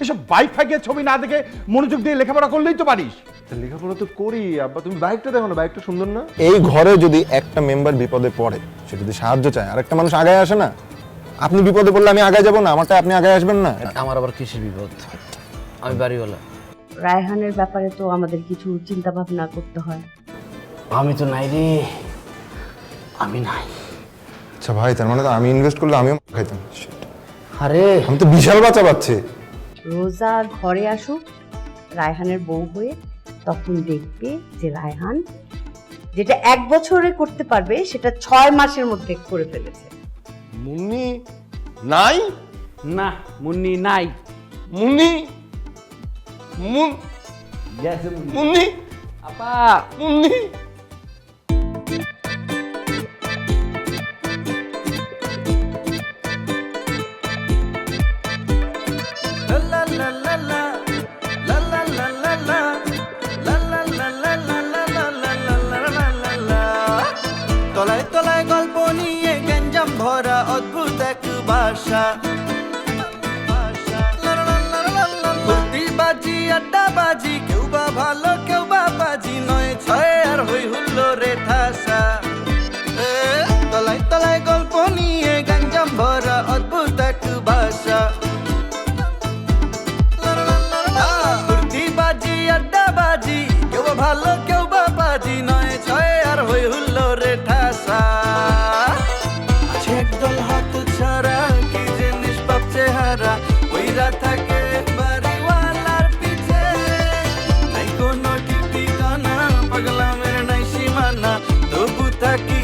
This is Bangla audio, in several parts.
এসব বাইক ফাইকের ছবি না দেখে মনোযোগ দিয়ে লেখাপড়া করলেই তো পারিস। লেখাপড়া তো করি আব্বা, তুমি বাইকটা দেখো না, বাইকটা সুন্দর না? এই ঘরে যদি একটা মেম্বার বিপদে পড়ে, সে যদি সাহায্য চায়, আরেকটা মানুষ আগায় আসে না। আপনি বিপদে পড়লে আমি আগায় যাবো না, আমারটা আপনি আগায় আসবেন না? আমার আবার কিসের বিপদ? আমি বাড়িওয়ালা। রায়হানের ব্যাপারে তো আমাদের কিছু চিন্তা ভাবনা করতে হয়। আমি তো নাই রে, আমি নাই। আচ্ছা ভাই, তার মানে তো আমি ইনভেস্ট করলে আমিও খাইতাম। আরে আমি তো বিশাল বাচ্চা পাচ্ছি। রোজা ঘরে আসুক রায়হানের বউ হয়ে, তখন দেখবে যে রায়হান যেটা 1 বছরে করতে পারবে সেটা 6 মাসের মধ্যে করে ফেলেছে। মুন্নি নাই? না মুন্নি নাই। মুন্নি মুন্নি আপা মুন্নি তলায় তলায় গল্প নিয়ে গঞ্জাম ভরা অদ্ভুত এক ভাষা, বাজি আড্ডা বাজি, কেউ বা ভালো কেউ বা বাজি, নয় ছয় আর হই হুল্লো রে ঠাসা। তলায় তলায় গল্প নিয়ে গঞ্জাম ভরা অদ্ভুত এক ভাষা, বাজি আড্ডা বাজি, কেউ বা ভালো কেউ বা বাজি, নয় ছয় আর হই হুল্লো রে ঠাসা। আছে একদল হাত ছাড়া কি জিনিস বাপ চেহারা, ওইরা থাকে বাড়িওয়ালার পিছে, নাই কোনো ঠিক ঠিকানা, পাগলামের নাই সীমানা, তবু থাকি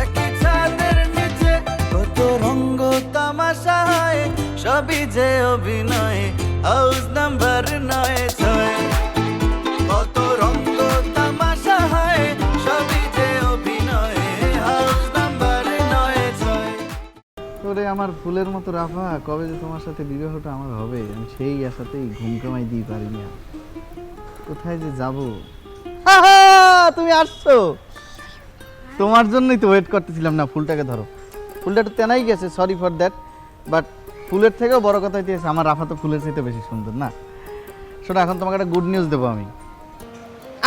একই ছাদের নিচে। কত রঙ্গ তামাশা হয়, সবই যে অভিনয়, হাউস নাম্বার 9-6। কত রঙ্গ তামাশা হয়, সবই যে অভিনয়, হাউস নাম্বার 9-6। তোরে আমার ফুলের মতো রাফা, কবে যে তোমার সাথে বিবাহটা আমার হবে, আমি সেই আশাতেই ঘুম কামাই দিয়ে পারিনি। আর কোথায় যে যাব। তুমি আসছো, তোমার জন্যই তো ওয়েট করতেছিলাম। না ফুলটাকে ধরো, ফুলটা একটু তেনাই গেছে, সরি ফর দ্যাট, বাট ফুলের থেকেও বড় কথা হইতেছে আমার রাফা তো ফুলের চাইতে বেশি সুন্দর না। শোনো, এখন তোমাকে একটা গুড নিউজ দেবো আমি।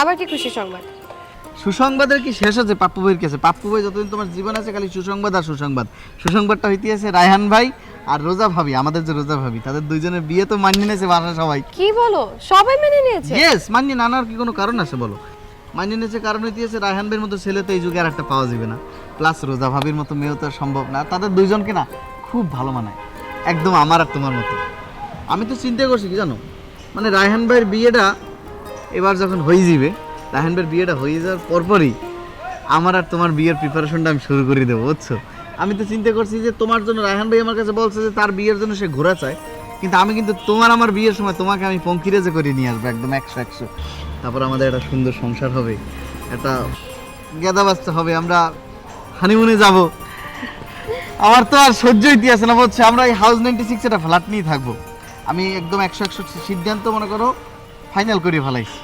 আবার কি খুশি সংবাদ? সুসংবাদের কি শেষ আছে পাপ্পু ভাইয়ের কাছে? পাপ্পু ভাই যতদিন তোমার জীবন আছে খালি সুসংবাদ আর সুসংবাদ। সুসংবাদটা হইতে আছে রায়হান ভাই আর রোজা ভাবি, আমাদের যে রোজা ভাবি, তাদের দুইজনের বিয়ে তো মানিয়ে নিয়েছে বাসা সবাই। কি বলো, সবাই মেনে নিয়েছে? ইয়েস, মানিয়ে নানার কি কোনো কারণ আছে বলো? মানিয়ে নিয়েছে কারণ হইতে আছে রায়হান ভাইয়ের মতো ছেলে তো এই যুগে আর একটা পাওয়া যাবে না, প্লাস রোজা ভাবির মতো মেয়েও তো আর সম্ভব না। তাদের দুইজনকে না খুব ভালো মানায়, একদম আমার আর তোমার মতো। আমি তো চিন্তা করছি কি জানো, মানে রায়হান ভাইয়ের বিয়েটা এবার যখন হয়ে যাবে, রায়হান ভাইয়ের বিয়েটা হয়ে যাওয়ার পরপরই আমার আর তোমার বিয়ের প্রিপারেশনটা আমি শুরু করে দেবো, বুঝছো? আমি তো চিন্তা করছি যে তোমার জন্য, রায়হান ভাই আমার কাছে বলছে যে তার বিয়ের জন্য সে ঘোরা চায়, কিন্তু আমি কিন্তু তোমার আমার বিয়ের সময় তোমাকে আমি পঙ্কিরেজে করে নিয়ে আসবো একদম 100-100। তারপর আমাদের একটা সুন্দর সংসার হবে, একটা গেদা বাচ্চা হবে, আমরা হানিমুনে যাব। আমার তো আর সহ্য হইতে আছে না, বুঝছো? আমরা এই হাউস 96 একটা ফ্ল্যাট নিয়ে থাকবো। আমি একদম 100-100 সিদ্ধান্ত মনে করো ফাইনাল করে ফেলাইছি।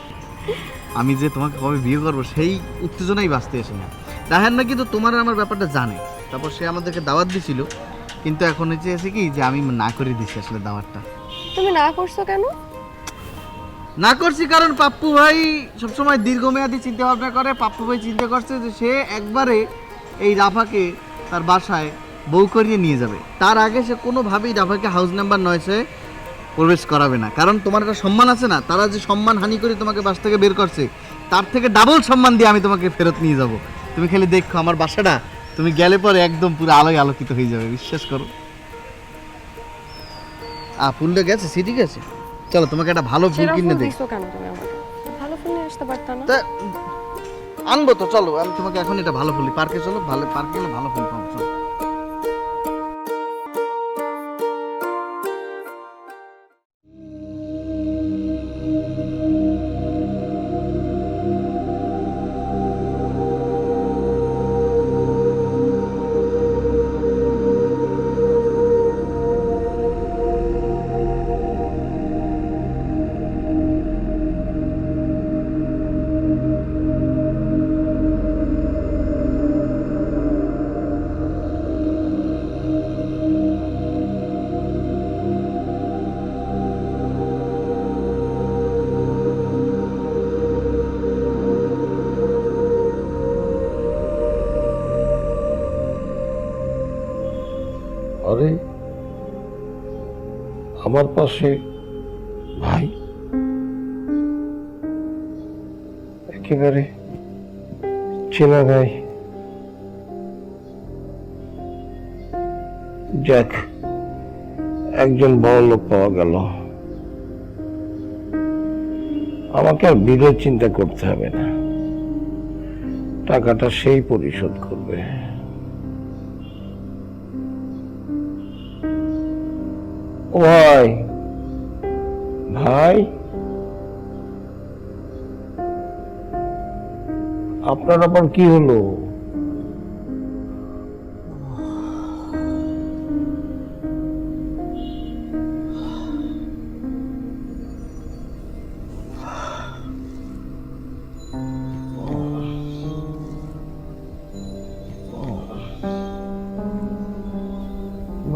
আমি যে তোমাকে কবে বিয়ে করবো সেই উত্তেজনাই বাঁচতে আসে না। রায়হান না কিন্তু তোমার আমার ব্যাপারটা জানে, তারপর সে আমাদেরকে দাওয়াত দিছিল, কিন্তু এখন হচ্ছে এসে কি যে আমি না করে দিছি আসলে দাওয়াতটা। তুমি না করছো কেন? না করছি কারণ পাপ্পু ভাই সবসময় দীর্ঘমেয়াদী চিন্তা ভাবনা করে। পাপ্পু ভাই চিন্তা করছে যে সে একবারে এই রাফাকে তার বাসায় বউ করিয়ে নিয়ে যাবে, তার আগে সে কোনোভাবেই রাফাকে হাউস নাম্বার 9-এ প্রবেশ করাবে না। কারণ তোমার একটা সম্মান আছে না, তারা যে সম্মান হানি করে তোমাকে বাস থেকে বের করছে, তার থেকে ডাবল সম্মান দিয়ে আমি তোমাকে ফেরত নিয়ে যাব। তুমি খালি দেখো আমার বাসাটা, তুমি গেলে পরে একদম পুরো আলোয় আলোকিত হয়ে যাবে, বিশ্বাস করো। ফুলটা গেছে, সিটি গেছে, চলো তোমাকে একটা ভালো ফুল সেরা কিনে ফুল দেই। দিছো কেন তুমি আমাকে? ভালো ফুল নিয়ে আসতে পারতা না? তা আনবো তো, চলো আমি তোমাকে এখন এটা ভালো ফুল, পার্কে চলো, ভালো পার্কে গেলে ভালো ফুল পাবো, চলো। পরে আমার পাশে ভাই একেবারে চেনা ভাই। যাক, একজন বড় লোক পাওয়া গেল, আমাকে আর বিলের চিন্তা করতে হবে না, টাকাটা সেই পরিশোধ করবে। ও ভাই, ভাই আপনার আবার কি হলো?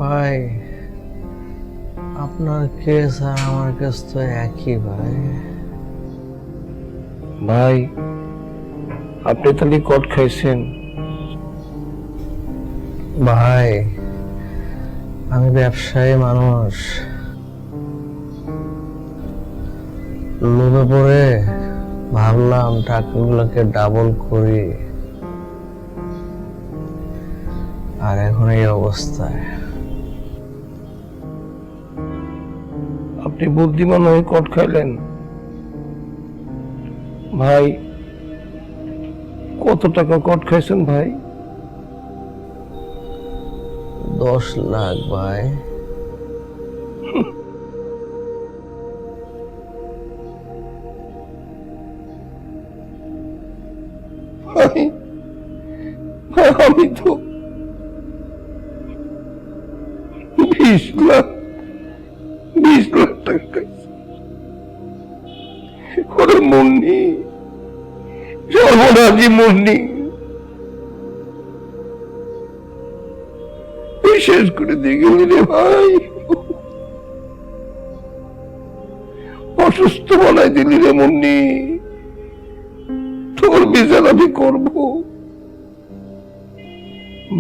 ভাই, আপনার কেস আর আমার কেস তো একই ভাই। ভাই আপনি তাহলে কট খাইছেন? ভাই আমি ব্যবসায়ী মানুষ, লোভে পড়ে ভাবলাম টাকাগুলোকে ডাবল করি, আর এখন এই অবস্থায়। আপনি বুদ্ধিমান হয়ে কট খাইলেন। ভাই কত টাকা কট খাইছেন ভাই? 10 লাখ ভাই। ভাই ভাই আমি তো 20 লাখ টাকা খাইছি। ওরে মুন্নি, সর্বনাশী মুন্নি, শেষ করে দিয়ে গেলি রে ভাই, অসুস্থ বানাই দিলি রে মুন্নি। তোর বিচার আমি করবো।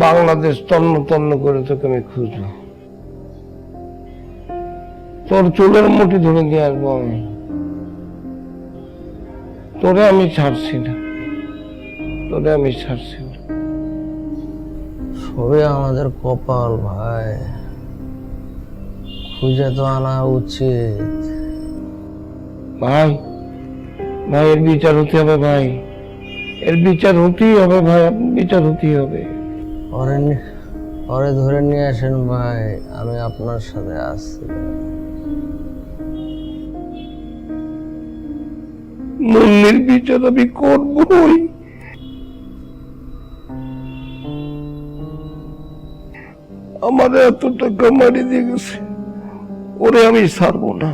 বাংলাদেশ তন্ন তন্ন করে তোকে আমি খুঁজবো, তোর চুলের মুঠি ধরে দিয়ে আসবো আমি। তোরে আমি ছাড়ছি না, তোরে আমি ছাড়ছি না। সবই আমাদের কপাল ভাই, খুঁজে তো আনা উচিত। ভাই ভাই এর বিচার হতে হবে ভাই, এর বিচার হতেই হবে ভাই, বিচার হতেই হবে। ওরে ধরে নিয়ে আসেন ভাই, আমি আপনার সাথে আসছি। মুন্নির বিচার আমি করবই। আমার এত টাকা মারি দিয়ে গেছে, ওরে আমি ছাড়বো না।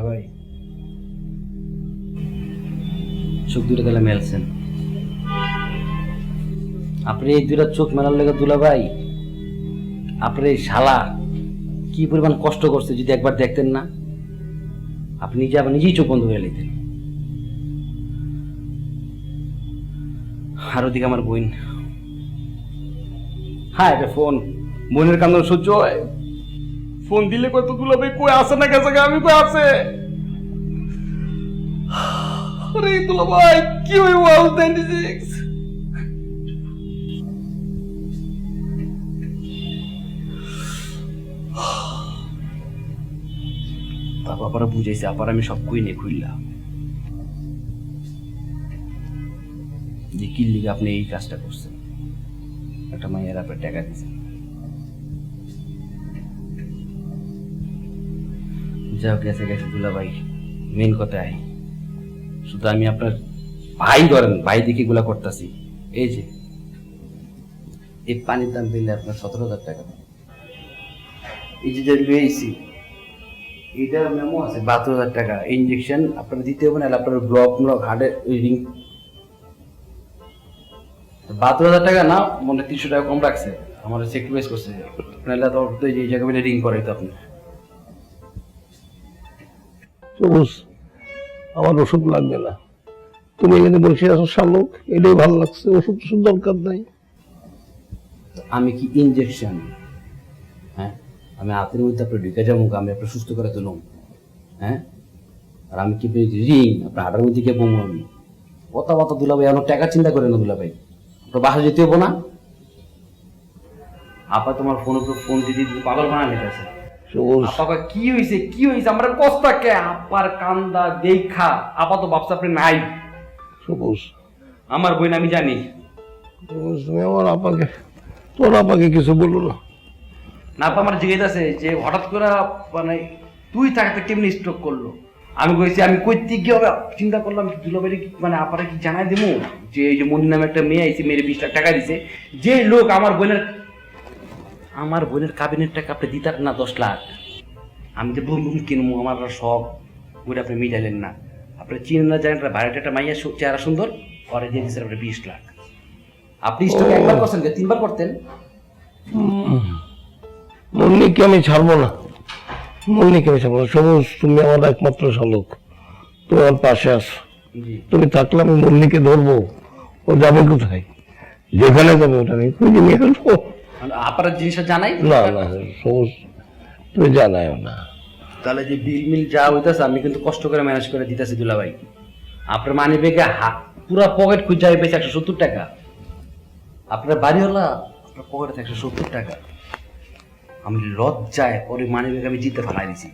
ভাই চোখ দুটো তাহলে মেলছেন আপনি? এই দুটা চোখ মেলার লেগে দুলা ভাই, আপনি এই শালা কি পরিমাণ কষ্ট করছে যদি একবার দেখতেন না, আপনি নিজে আবার নিজেই চোখ বন্ধ হয়ে নিতেন। আর ওদিকে আমার বোন, হ্যাঁ এটা ফোন, বোনের কান্দন সহ্য হয়? ফোন দিলে কত দুলা ভাই কই আছে না গেছে, আমি কই আছে? আরে দুলা ভাই কি হইব 26? তারপর আবার বুঝাইছে, আবার আমি সব কই নিয়ে খুললাম যে কি লিগে আপনি এই কাজটা করছেন। একটা মাইয়ের আপনার টাকা দিছে। যাও গেছে গেছে দুলা ভাই, মেন কথায় শুধু আমি আপনার ভাই ধরেন, ভাই দেখে গুলা করতেছি। এই যে এই পানির দাম দিলে আপনার 17,000 টাকা। এই যে লুয়েছি এটা মেমো আছে 72,000 টাকা। ইঞ্জেকশন আপনার দিতে হবে না, আপনার ব্লক হার্টের রিং 72,000 টাকা না, মনে 300 টাকা কম রাখছে। আমার সেক্রিফাইস করছে, নাহলে তো এই জায়গায় রিং করে তো আপনি। সবুজ, আমার ওষুধ লাগবে না, তুমি এখানে বসে আছো শালুক, এটাই ভালো লাগছে, ওষুধ টষুধ দরকার নাই। আমি কি ইঞ্জেকশন? হ্যাঁ, আমি হাতের মধ্যে আপনার ঢুকে যাবো, আমি আপনার সুস্থ করে তুলুম। হ্যাঁ, আর আমি কি রিং আপনার হাটের মধ্যে কে বমু? আমি কথা দুলাভাই, আমার টাকা চিন্তা করে না দুলাভাই, আপনার বাসা যেতে হবো না। আপা তোমার ফোনের উপর ফোন দিতে দিতে পাগল বানা লেগেছে। আপা কি হয়েছে কি হয়েছে আমরা কষ্টাকে আপার কান্দা দেখা আপা তো বাপসা আপনি নাই। সবুজ, আমার বোন আমি জানি। সবুজ, তুমি আমার আপাকে, তোর আপাকে কিছু বলো না। না আপা আমার জিজ্ঞেস আছে যে হঠাৎ করে মানে তুই থাকতে কেমনি স্ট্রোক করলো। আমি কইছি আমি কইতে গিয়ে চিন্তা করলাম দুলাভাই মানে আপারে কি জানাই দেবো যে এই যে মন্দির নামে একটা মেয়ে আইছে, মেয়ের 20 লাখ টাকা দিছে। যে লোক আমার বোনের কাবিনের টাকা আপনি দিতার না 10 লাখ, আমি যে বুম বুম কিনবো আমার শখ, ওইটা আপনি মিটাইলেন না। আপনি চিনেন না জানেন বাইরেটা একটা মাইয়া চেহারা সুন্দর, পরে দিয়ে দিচ্ছেন আপনি 20 লাখ। আপনি স্টক একবার করছেন, 3বার করতেন। মুন্নিকে আমি ছাড়বো না, মুন্নিকে আমি ছাড়বো না। সবুজ, তুমি আমার একমাত্র শালুক, তুমি আমার পাশে আছো, তুমি থাকলে আমি মুন্নিকে ধরবো। ও যাবে কোথায়? যেখানে যাবে ওটা আমি খুঁজে নিয়ে আসবো। আপনার জিনিসটা জানাই না না সবুজ, তুমি জানাইও না। তাহলে যে বিল মিল যা হইতেছে আমি কিন্তু কষ্ট করে ম্যানেজ করে দিতেছি দুলাভাই। আপনার মানি ব্যাগে পুরা পকেট খুঁজে যাবে 170 টাকা। আপনার বাড়িওয়ালা আপনার পকেটে 170 টাকা। আমি লজ্জায় পরে মানি ব্যাগ আমি জিতে ফেলাই দিছি।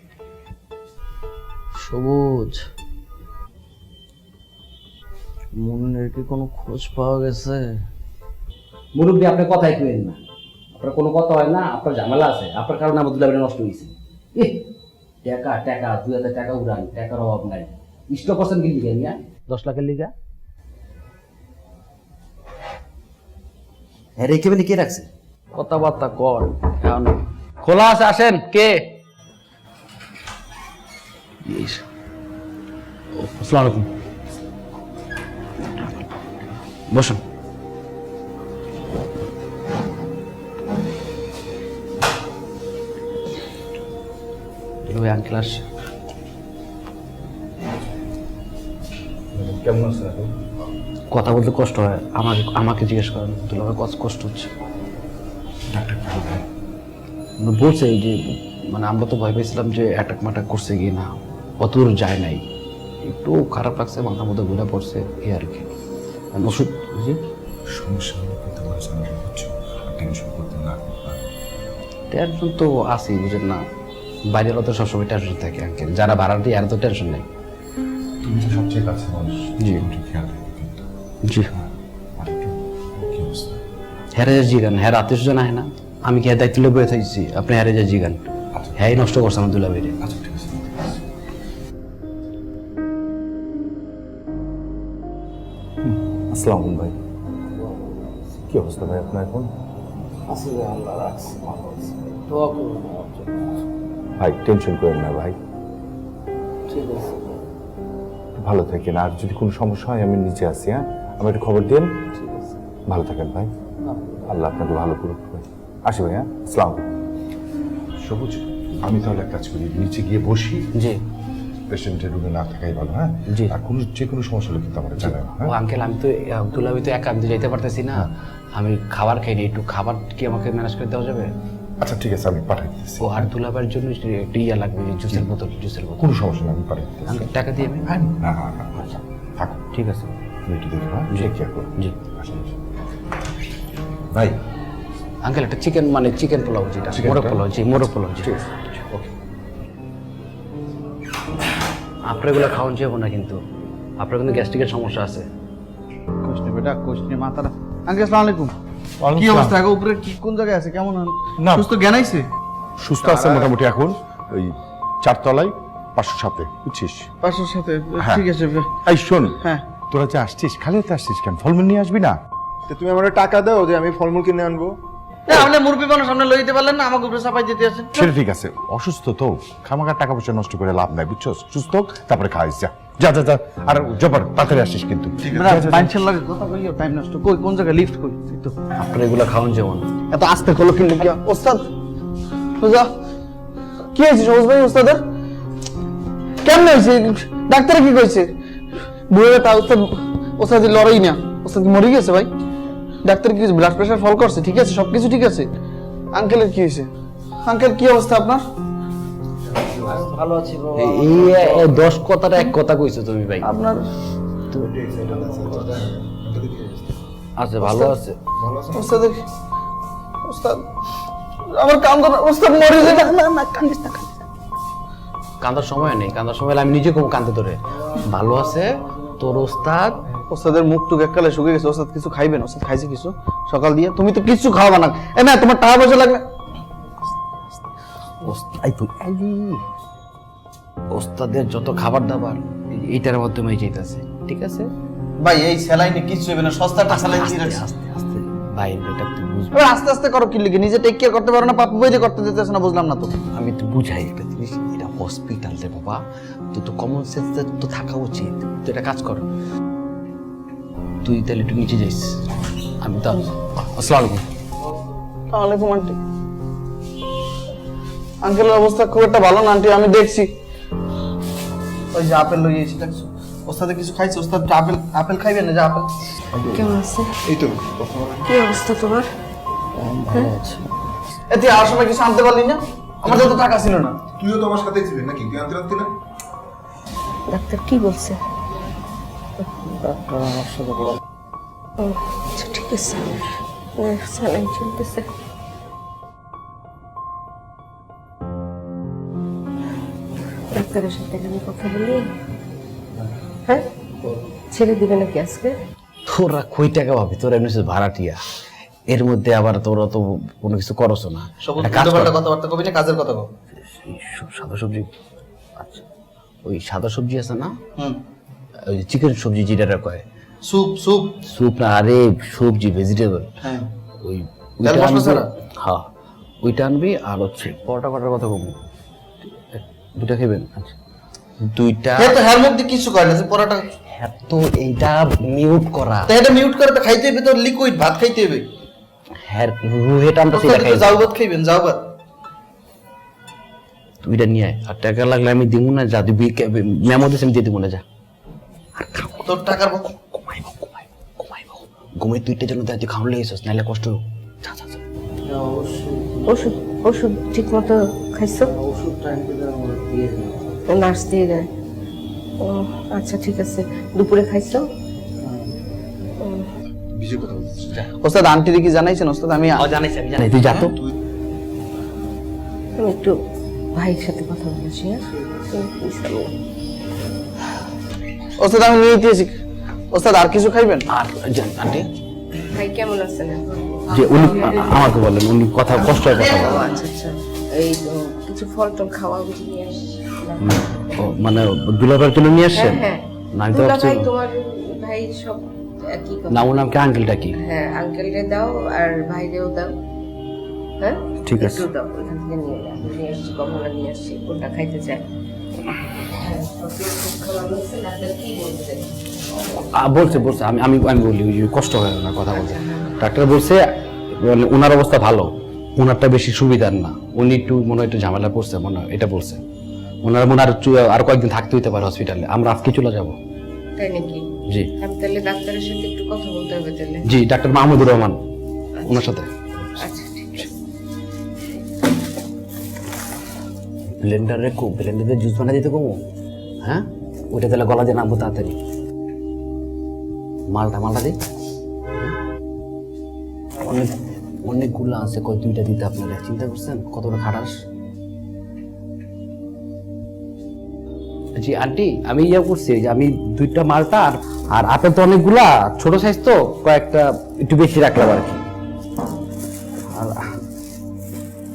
সবুজ, মুন্নির কি কোনো খোঁজ পাওয়া গেছে? মুরব্বী আপনি কথাই কইেন না, আপনার কোনো কথা হয় না, আপনার ঝামেলা আছে, আপনার কারণে আমার দুলাভাই নষ্ট হয়েছে। টাকা টাকা 2,000 টাকা উড়ান, টাকার অভাব নাই। স্টক করছেন কি লিখে নিয়া 10 লাখের লিগা? হ্যাঁ রেখে বেনি কে রাখছে? কথাবার্তা কর, খোলা আছে, আসেন। কে? আসসালামু আলাইকুম, বসুন। ওই আঙ্কেল আসছে। কেমন আছেন এখন? কথা বলতে কষ্ট হয়, আমাকে জিজ্ঞেস করেন দুলাভাই কষ্ট হচ্ছে। বলছে এই যে মানে আমরা তো ভয় পেয়েছিলাম যে অ্যাটাক ম্যাটাক করছে কি না, অতদূর যায় নাই, একটু খারাপ লাগছে, মাথার মধ্যে ঘুরে পড়ছে এই আর কি। ওষুধ সমস্যা হলে কিন্তু আমার সামনে হচ্ছে, টেনশন করতে না। টেনশন তো আছেই বুঝেন না, বাইরের তো সবসময় টেনশন থাকে আঙ্কেল, যারা ভাড়া দিয়ে আর তো টেনশন নেই। তুমি তো সবচেয়ে কাছে মানুষ, জি একটু খেয়াল রাখো কিন্তু। জি আর একটু কি অবস্থা? হ্যাঁ জিগান, হ্যাঁ রাতে সুজন আহে না, আমি কি দায়িত্ব লেগে বয়ে থাকছি, আপনি হ্যাঁ যা জিগান। হ্যাঁ নষ্ট করছে আমার দুলাভাইরে। আচ্ছা ঠিক আছে। আসসালামু আলাইকুম ভাই, কি অবস্থা ভাই আপনার এখন? ভাই টেনশন করেন না ভাই, ঠিক আছে, ভালো থাকেন। আর যদি কোনো সমস্যা হয় আমি নিচে আসি, হ্যাঁ আমার একটু খবর দিন। ঠিক আছে, ভালো থাকেন ভাই, আল্লাহ আপনাকে ভালো করুক ভাই। আসি ভাই, হ্যাঁ আসসালাম। সবুজ, আমি তাহলে এক কাজ করি, নিচে গিয়ে বসি। জি পেশেন্টের রুমে না থাকাই ভালো। হ্যাঁ জি। আর কোনো যে কোনো সমস্যা হলে কিন্তু আমার জানাবেন। ও আঙ্কেল, আমি তো দুলাভাই তো একা, আমি তো যেতে পারতেছি না, আমি খাবার খাইনি, একটু খাবার কি আমাকে ম্যানেজ করে দেওয়া যাবে? আচ্ছা ঠিক আছে, আমি পাঠিয়ে দিতেছি। ও আর দুলাভাইয়ের জন্য একটু ইয়া লাগবে, জুসের বোতল, জুসের বোতল। কোনো সমস্যা নেই, আমি পাঠিয়ে দিতেছি। আঙ্কেল টাকা দিয়ে আমি? হ্যাঁ না না না, থাকুন, ঠিক আছে। আমি একটু দেখবো। হ্যাঁ টেক কেয়ার করুন। জি ভাই আঙ্কেল, একটা চিকেন মানে চিকেন পোলাও, যেটা মোরগ পোলাও, জি মোরগ পোলাও, জি ওকে। আপনার এগুলো খাওয়ান যাবো না কিন্তু, আপনার কিন্তু গ্যাস্ট্রিকের সমস্যা আছে। কোশনি বেটা, কোশনি মাতারা। আঙ্কেল আসসালামু আলাইকুম। কি অবস্থা আগে উপরে কি কোন জায়গায় আছে কেমন না। সুস্থ জ্ঞান আইছে সুস্থ আছে মোটামুটি এখন, ওই 4 তলায় 507 বুঝছিস? পাশের সাথে হ্যাঁ। ঠিক আছে এই শোন, হ্যাঁ তোরা যে আসছিস খালি হাতে আসছিস কেন? ফলমূল নিয়ে আসবি না? তো তুমি আমার টাকা দাও যে আমি ফলমূল কিনে আনবো। আপনি মুরব্বী মানুষ সামনে লই দিতে পারলেন না আমাকে উপরে চাপাই দিতে আছেন সেটা ঠিক আছে, অসুস্থ তো, খামাখার টাকা পয়সা নষ্ট করে লাভ নাই বুঝছস? সুস্থ হোক, তারপরে খাইস। যা যা যা যা। আর জবর তাড়াতাড়ি আসিস কিন্তু। বাইনছেন লাগে কথা কইও টাইম নষ্ট কই কোন জায়গায় লিফট কই তো আপনার এগুলো খাওয়ান যেমন এত আস্তে করলো কিন্তু কি ওস্তাদ বুঝা কি হয়েছে সবুজ ভাই ওস্তাদের কেমন হয়েছে ডাক্তারে কি কইছে বুড়োটা ওস্তাদ ওস্তাদের লড়াই না ওস্তাদ কি মরে গেছে ভাই ডাক্তার কি ব্লাড প্রেশার ফল করছে ঠিক আছে সবকিছু ঠিক আছে আঙ্কেলের কি হয়েছে আঙ্কেল কি অবস্থা আপনার এই 10 কথার এক কথা কইছো তুমি ভাই। আপনার আছে ভালো আছে। ওস্তাদের ওস্তাদ আমার কান্দন ওস্তাদ মরে যাবে না কান্দিস না কান্দার সময় নেই, কান্দার সময় হলে আমি নিজে কম কান্দে ধরে। ভালো আছে তোর ওস্তাদ। ওস্তাদের মুখ টুক এককালে শুকে গেছে ওস্তাদ কিছু খাইবেন ওস্তাদ খাইছে কিছু সকাল দিয়ে তুমি তো কিছু খাওয়াবা না এ না তোমার টাকা পয়সা লাগবে ওস্তাদের যত খাবার দাবার এইটার মাধ্যমে যাইতেছে ঠিক আছে ভাই এই স্যালাইনে কিছু হবে না সস্তাটা স্যালাইন দিয়ে রাখছি আস্তে আস্তে ভাই এটা তুই বুঝবি। এবার আস্তে আস্তে করো কি লিখে নিজে টেক কেয়ার করতে পারো না পাপু ভাই যে করতে দিতেছ না বুঝলাম না তো আমি তো বুঝাই একটা জিনিস, এটা হসপিটাল রে বাবা, তো কমন সেন্স তো থাকা উচিত। তুই একটা কাজ কর, তুই তাহলে একটু নিচে যাইস, আমি তো আসসালামু আলাইকুম। ওয়ালাইকুম আন্টি আঙ্কেলের অবস্থা খুব একটা ভালো না আন্টি আমি দেখছি ওই যে আপেল লই এসেছি দেখছো ওস্তাদে কিছু খাইছে ওস্তাদ আপেল আপেল খাইবেন না যে আপেল কেমন আছে এই তো কি অবস্থা তোমার এতে আর সময় কিছু আনতে পারলি না আমার তো টাকা ছিল না তুইও তো আমার সাথেই ছিলি নাকি? তুই আনতে পারতি না? ডাক্তার কি বলছে ও আচ্ছা ঠিক আছে স্যালাইন চলতেছে ডাক্তারের সাথে আমি কথা বলি হ্যাঁ ছেড়ে দিবে নাকি আজকে তোরা কই টাকা পাবি? তোরা এমনি শুধু ভাড়াটিয়া, এর মধ্যে আবার তোরা তো কোনো কিছু করছো না। একটা কাজ কর, কথাবার্তা কবি না কাজের কথা কব এই সাদা সবজি, আচ্ছা ওই সাদা সবজি আছে না, হুম ওই চিকেন সবজি যেটা কয় স্যুপ স্যুপ স্যুপ না, আরে সবজি ভেজিটেবল, হ্যাঁ ওই তেল ওইটা মশলা আনবি। ছাড়া? হ্যাঁ ওইটা আনবি, আর হচ্ছে পরোটা কটার কথা কমু, দুটা খাবেন? আচ্ছা দুইটা। হে তো হের মধ্যে কিছু করে না যে পরাটা হ্যাঁ তো এইটা মিউট করা, তা এটা মিউট করে তো খাইতে হবে তো লিকুইড ভাত খাইতে হবে হ্যাঁ রুহেটা আমরা সেটা খাই। যাও ভাত খাইবেন যাও ভাত তুইটা নিয়ে আয়, আর টাকা লাগলে আমি দিব না, যা দিবি মেমো দিস আমি দিয়ে দিব না, যা। তোর টাকার ঘুমাইব ঘুমাইব ঘুমাইব ঘুমাই, তুইটার জন্য তুই খাওয়ান লেগেছিস, নাহলে কষ্ট হবে। যা যা যা। ওষুধ ওষুধ ঠিক মতো খাইছো নার্স দিয়ে দেয় ও আচ্ছা ঠিক আছে দুপুরে খাইছো ওস্তাদ আন্টির কি জানাইছেন ওস্তাদ আমি জানাইছি আমি জানাই, তুই যা তো। আমি একটু ভাইয়ের সাথে কথা বলেছি হ্যাঁ ওস্তাদ আমি নিয়ে দিয়েছি ওস্তাদ আর কিছু খাইবেন আর জান আন্টি ভাই কেমন আছেন এখন যে উনি আমাকে বলেন, উনি কথা কষ্ট হয় কথা বলেন। আচ্ছা আচ্ছা এই কিছু ফল টল খাওয়া বুঝি নিয়ে আসি ও, মানে দুলাভাইয়ের জন্য নিয়ে আসছেন? হ্যাঁ না আমি তো দুলা ভাবছি ভাই তোমার ভাই সব একই কথা না, ওর নাম কি আঙ্কেলটা কি? হ্যাঁ আঙ্কেলরে দাও আর ভাইরেও দাও হ্যাঁ ঠিক আছে। একটু দাও ওইখান থেকে নিয়ে যাও নিয়ে আসছি কমলা নিয়ে আসছি কোনটা খাইতে চাই বলছে বলছে আমি আমি আমি বলি ওই যে কষ্ট হয় না কথা বলতে। ডাক্তার বলছে মানে ওনার অবস্থা ভালো, ওনারটা বেশি সুবিধার না, উনি একটু মনে হয় একটু ঝামেলা পড়ছে মনে হয়, এটা বলছে। ওনার মনে হয় আর কয়েকদিন থাকতে হইতে পারে হসপিটালে, আমরা আজকে চলে যাব। তাই নাকি জি আমি তাহলে ডাক্তারের সাথে একটু কথা বলতে হবে তাহলে জি, ডাক্তার মাহমুদুর রহমান ওনার সাথে। আচ্ছা ঠিক আছে ব্লেন্ডারে ব্লেন্ডারে জুস বানা দিতে কমো, হ্যাঁ ওইটা তাহলে গলা দিয়ে নামবো তাড়াতাড়ি। মালটা মালটা দিই, অনেক অনেকগুলো আছে, কয় দুইটা দিতে আপনারা চিন্তা করছেন কতটা খাটাস। জি আন্টি আমি ইয়ে করছি যে আমি দুইটা মালটা আর আপেল তো অনেকগুলা ছোট সাইজ তো কয়েকটা একটু বেশি রাখলাম আর কি।